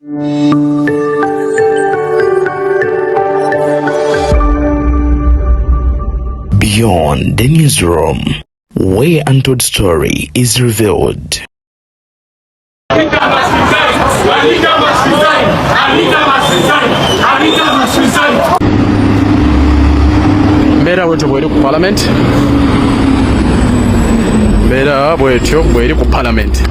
Beyond the newsroom, where untold story is revealed. Anita must resign! Anita must resign! Anita must resign! Anita must resign! Mbeera bwetyo bw'eri ku Parliament. Mbeera bwetyo bw'eri ku Parliament.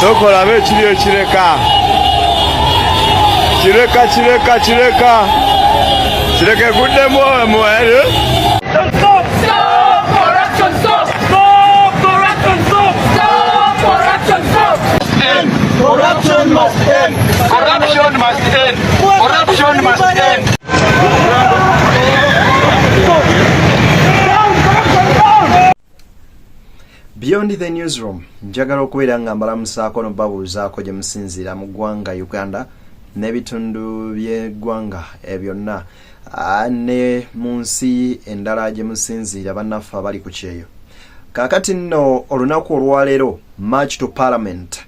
Tokolabe ekiri ekireka. Kireka eguddemu omwere. Stop corruption! Stop corruption! Stop corruption! Stop! Corruption must end. Corruption must end. Corruption must end. Beyond the newsroom, njagala okubeera nga mbalamusaako n'obabuuzaako gye musinziira mu ggwanga Uganda n'ebitundu by'eggwanga byonna ne mu nsi endala gye musinziira bannaffe abali ku kyeyo. Kaakati nno olunaku olwaleero March to Parliament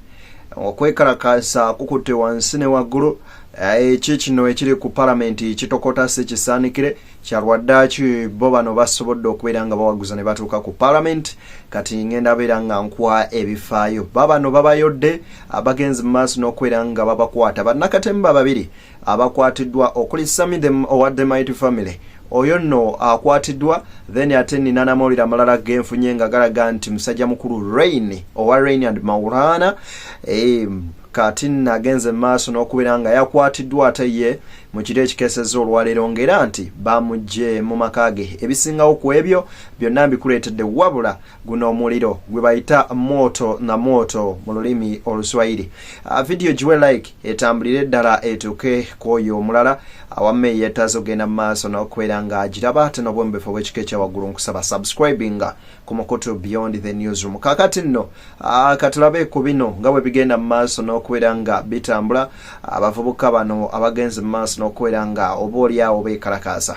okwekalakaasa kukutte wansi ne waggulu kino ekiri ku Parliament kitokota si kisaanikire kyalwaddaki bo bano basobodde okubeera nga bawaguza ne batuuka ku Parliament kati ngenda beera nga nkwa ebifaayo babano babayodde abagenzi mu maaso n'okubeera nga babakwata bannakatemba babiri abakwatiddwa okuli Sammy owa The Mighty Family oyo nno akwatiddwa then ate nina n'amawulire amalala genfunye nga galaga nti musajja mukulu Rain owa Rain and Maulana kati nagenze maaso n'okubeera nga yakwatiddwa ate ye mu kiro ekikeesezza olwaleero ng'era nti bamugye mu maka ge ebisingawo ku ebyo byonna mbikuleetedde wabula guno omuliro gwe bayita moto na moto mu lulimi Oluswayiri. Video giwe like etambulire ddala etuuke kwoyo omulala awamme yeetaaze ogenda mu maaso n'okubeera nga agiraba ate n'obwembefu bw'ekika ekyawaggulu nkusaba subscribinga ku mukutu Beyond the Newsroom. Kaakati nno katulabe ku bino nga bwe bigenda mu maaso n'okubeera nga bitambula abavubuka bano abagenze mu maaso n'okubeera nga oba oli awo beekalakaasa.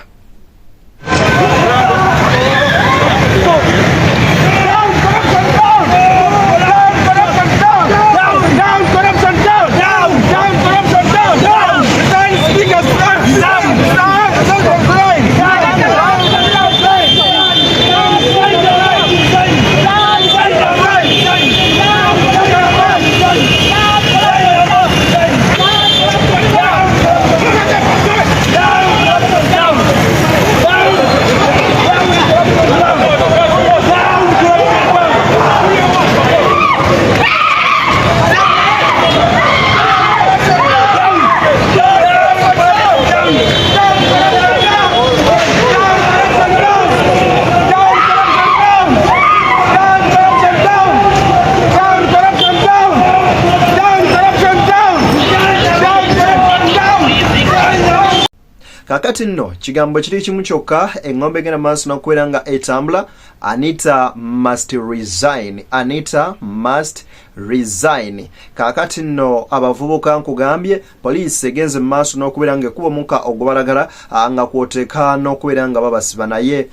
Kakati nno kigambo kiri kimu kyokka engombe gena maaso n'okubeera nga etambula. Anita must resign. Anita must resign. Kakati nno abavubuka nkugambye poliisi egenze maaso n'okubeera nga ekuba omuka ogubalagala nga kwoteeka n'okubeera nga babasiba naye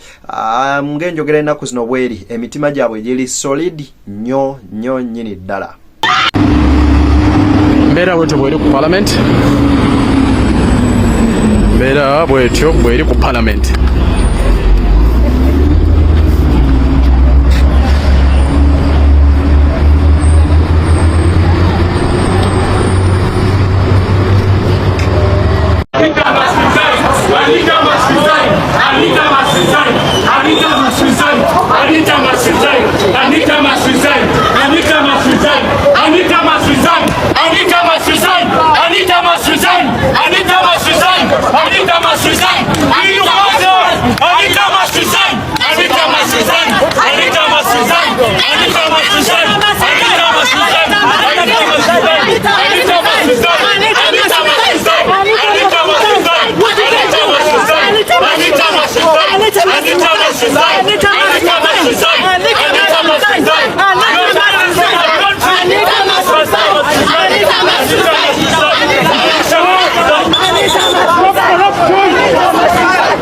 ng'enjogera ennaku zino bweri emitima gyabwe giri solid nnyo nnyini ddala. Mbeera bwetyo bw'eri ku Parliament. Mbeera bwetyo bw'eri ku Parliament.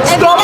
Stop!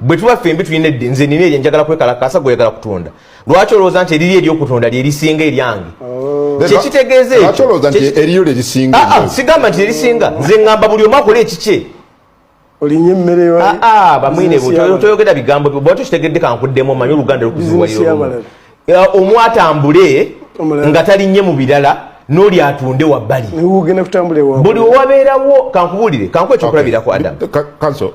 bwe tuba fembi tulina nze nina eryo njagala kwekalakasa gweyagala kutunda lwaki olowooza nti eriri eryokutunda lyerisinga eryange kyekitegeeza ekyo sigamba nti erisinga nze ŋŋamba buli omu akola ekikye olinye emmere bamwine toyogera bigambo bwatyo kitegedde kankuddemu omanyi oluganda lukuziwaliro omu atambule nga talinnye mu birala n'oli atunde wabbali buli wabeerawo kankubuulire kankuwa ekyokulabirako Adam kanso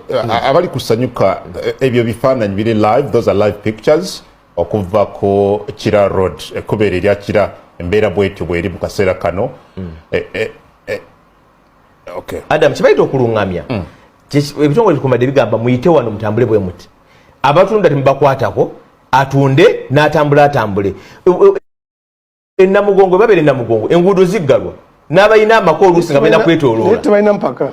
abali kusanyuka ebyo bifaananyi biri live, those are live pictures okuva ku Kira Road ekkubeera erya Kira embeera bwetyo bweri mu kaseera kano Adam kibayita okuluŋŋamya ebitongole bikumadde bigamba muyite wano mutambule bwe muti abatunda temubakwatako atunde n'atambula atambule ennamugongo babeera ennamugongo enguudo ziggalwa n'abalina amaka oluusi nga balina kwetooloola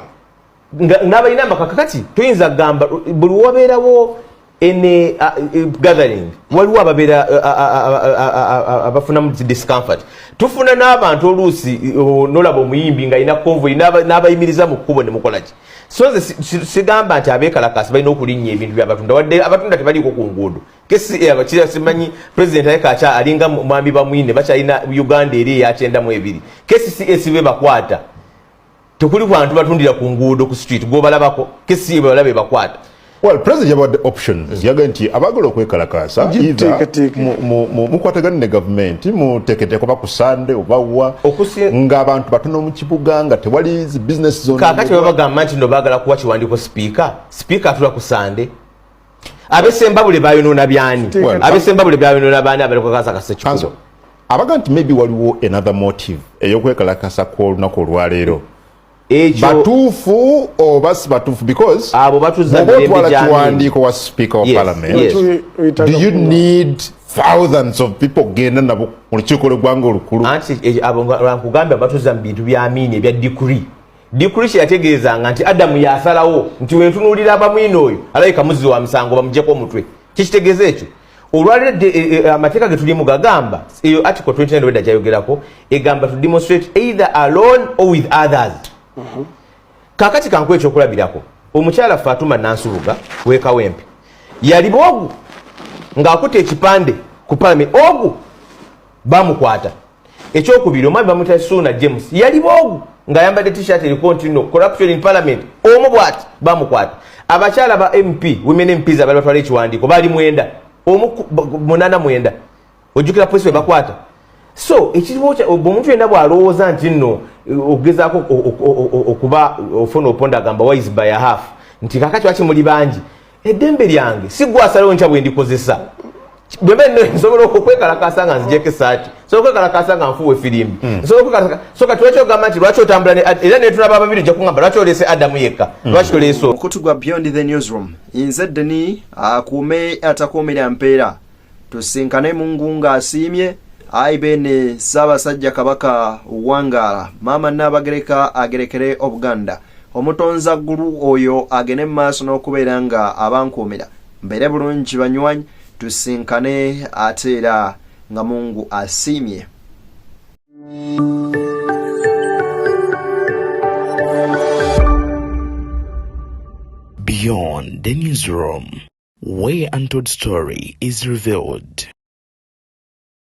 n'abalina amaka kakati toyinza kugamba buli wabeerawo ene gathering waliwo ababeera abafunamu discomfort tufuna n'abantu oluusi nolaba omuyimbi nga alina convoy n'abayimiriza mu kkubo ne mukolaki so sigamba nti abeekalakasi balina okulinnya ebintu byabatunda wadde abatunda tebaliiko ku nguudo simanyi president ayekaca alinga mwami bamwine bakyalina Uganda eri eya92 KCCA be bakwata tekuli bantu batundira ku nguudo ku street gobalabako KCCA balabe bakwata well president yabawadde options yaga nti abagala okwekalakasa mukwatagana ne government muteeketeeko ba ku Sunday obawa ng'abantu batono mu kibuga nga tewali business zone kakati babagamba nti no bagala kuwa kiwandiiko speaker atula ku Sunday abesembabule bayonoona byani abesembabule bayonoona baani abalekakasa kasekikubo abaga nti maybe waliwo another motive ey'okwekalakasa kw'olunaku olwaleero batuufu oba si batuufu because abo batuza botwala kiwandiiko wa speaker of parliament do you need thousands of people genda nabo mu lukiiko lw'eggwanga olukulu anti abo nkugambye batuza mu bintu by'amiini ebya dikuri kyeyategeezanga nti Adamu yasalawo nti wentunuulira abamwino oyo alabika muzi wa misango bamugyeko omutwe kikitegeeza ekyo olwaliro amateeka ge tulimu gagamba eyo article 29 wedda gyayogerako egamba to demonstrate either alone or with others kakati kankuwa ekyokulabirako omukyala Fatuma Nansubuga w'Ekawempe yali bwogu ng'akuta ekipande ku parliament ogu bamukwata ekyokubiri omwami bamuyita Suna James yali bwogu ng'ayambadde t-shirt eriko nti no corruption in parliament omu bwati bamukwata abakyala ba MP women MPs abali batwala ekiwandiiko bali 9 omu 89 ojjukira police we bakwata so ekiriwo omuntu yenna bw'alowooza nti nno okugezaako okuba ofuna oponda agamba wise by a half nti kakati lwaki muli bangi eddembe lyange si gwasalawo nkya bwe ndikozesa bwembe nsobola okwekalakasa nga nzijeko esaati nsobola okwekalakasa nga nfuwa efirimbi nsobola okwekalakasa so kati lwaki ogamba nti lwaki otambula era netulaba ababiri ojja kungamba lwaki oleese Adamu yekka lwaki toleese okutu gwa Beyond the Newsroom nze Deni akuume atakuumira mpeera tusinkane Mungu ng'asiimye aibene Ssaabasajja Kabaka Wangala Maama Nnaabagereka agerekere Obuganda omutonza ggulu oyo agene mu maaso n'okubeera nga abankuumira mbeere bulungi banywanyi tusinkane ate era nga Mungu asiimye. Beyond the Newsroom, where untold story is revealed.